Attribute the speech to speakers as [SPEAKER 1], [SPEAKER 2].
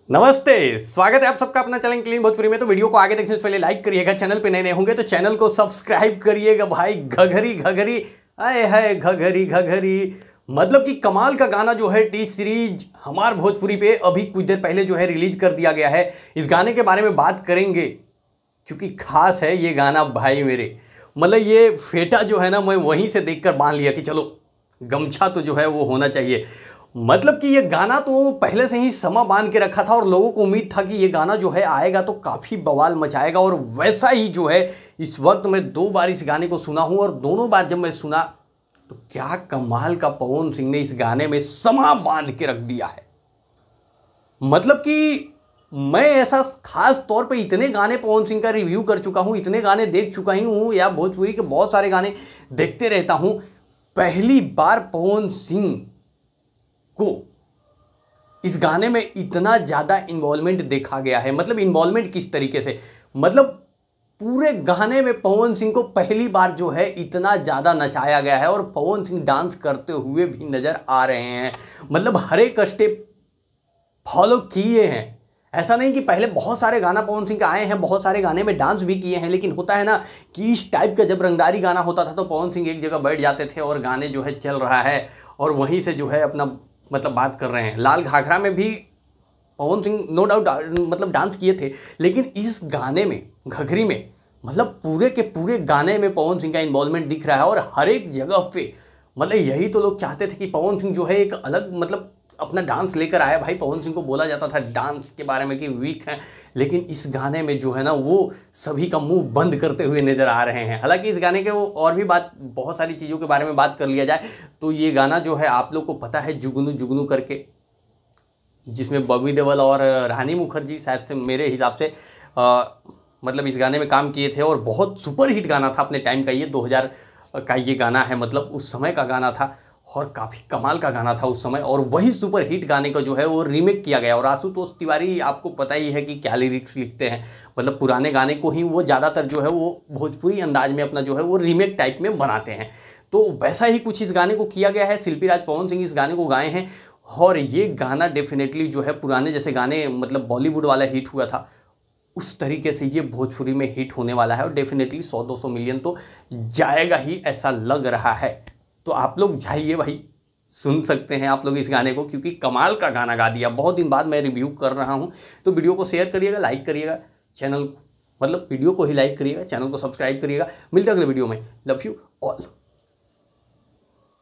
[SPEAKER 1] नमस्ते, स्वागत है आप सबका अपना चैनल क्लीन भोजपुरी में। तो वीडियो को आगे देखने से पहले लाइक करिएगा, चैनल पे नए होंगे तो चैनल को सब्सक्राइब करिएगा भाई। घघरी घघरी आए है घघरी घघरी, मतलब कि कमाल का गाना जो है टी सीरीज हमार भोजपुरी पे अभी कुछ देर पहले जो है रिलीज कर दिया गया है। इस गाने के बारे में बात करेंगे क्योंकि खास है ये गाना भाई मेरे। मतलब ये फेटा जो है ना, मैं वहीं से देखकर बांध लिया कि चलो गमछा तो जो है वो होना चाहिए। मतलब कि ये गाना तो पहले से ही समा बांध के रखा था और लोगों को उम्मीद था कि ये गाना जो है आएगा तो काफ़ी बवाल मचाएगा, और वैसा ही जो है इस वक्त मैं 2 बार इस गाने को सुना हूँ और दोनों बार जब मैं सुना तो क्या कमाल का पवन सिंह ने इस गाने में समा बांध के रख दिया है। मतलब कि मैं ऐसा खास तौर पे इतने गाने पवन सिंह का रिव्यू कर चुका हूँ, इतने गाने देख चुका ही हूँ, या भोजपुरी के बहुत सारे गाने देखते रहता हूँ। पहली बार पवन सिंह को इस गाने में इतना ज़्यादा इन्वॉल्वमेंट देखा गया है। मतलब इन्वॉल्वमेंट किस तरीके से, मतलब पूरे गाने में पवन सिंह को पहली बार जो है इतना ज़्यादा नचाया गया है और पवन सिंह डांस करते हुए भी नज़र आ रहे हैं। मतलब हर एक स्टेप फॉलो किए हैं। ऐसा नहीं कि पहले बहुत सारे गाना पवन सिंह के आए हैं, बहुत सारे गाने में डांस भी किए हैं, लेकिन होता है ना कि इस टाइप का जब रंगदारी गाना होता था तो पवन सिंह एक जगह बैठ जाते थे और गाने जो है चल रहा है और वहीं से जो है अपना मतलब बात कर रहे हैं। लाल घाघरा में भी पवन सिंह नो डाउट मतलब डांस किए थे, लेकिन इस गाने में घघरी में मतलब पूरे के पूरे गाने में पवन सिंह का इन्वॉल्वमेंट दिख रहा है और हर एक जगह पे मतलब यही तो लोग चाहते थे कि पवन सिंह जो है एक अलग मतलब अपना डांस लेकर आया। भाई पवन सिंह को बोला जाता था डांस के बारे में कि वीक है, लेकिन इस गाने में जो है ना वो सभी का मुंह बंद करते हुए नज़र आ रहे हैं। हालांकि इस गाने के वो और भी बात बहुत सारी चीज़ों के बारे में बात कर लिया जाए तो ये गाना जो है आप लोग को पता है जुगनू जुगनू करके, जिसमें बॉबी देओल और रानी मुखर्जी शायद से मेरे हिसाब से मतलब इस गाने में काम किए थे और बहुत सुपर हिट गाना था अपने टाइम का। ये 2000 का ये गाना है, मतलब उस समय का गाना था और काफ़ी कमाल का गाना था उस समय। और वही सुपर हिट गाने का जो है वो रीमेक किया गया। और आशुतोष तिवारी आपको पता ही है कि क्या लिरिक्स लिखते हैं, मतलब पुराने गाने को ही वो ज़्यादातर जो है वो भोजपुरी अंदाज में अपना जो है वो रीमेक टाइप में बनाते हैं। तो वैसा ही कुछ इस गाने को किया गया है। शिल्पी राज पवन सिंह इस गाने को गाए हैं और ये गाना डेफिनेटली जो है पुराने जैसे गाने मतलब बॉलीवुड वाला हिट हुआ था उस तरीके से ये भोजपुरी में हिट होने वाला है और डेफिनेटली 100-200 मिलियन तो जाएगा ही, ऐसा लग रहा है। तो आप लोग जाइए भाई, सुन सकते हैं आप लोग इस गाने को क्योंकि कमाल का गाना गा दिया। बहुत दिन बाद मैं रिव्यू कर रहा हूं तो वीडियो को शेयर करिएगा, लाइक करिएगा, चैनल मतलब वीडियो को ही लाइक करिएगा, चैनल को सब्सक्राइब करिएगा। मिलते हैं अगले वीडियो में। Love you all.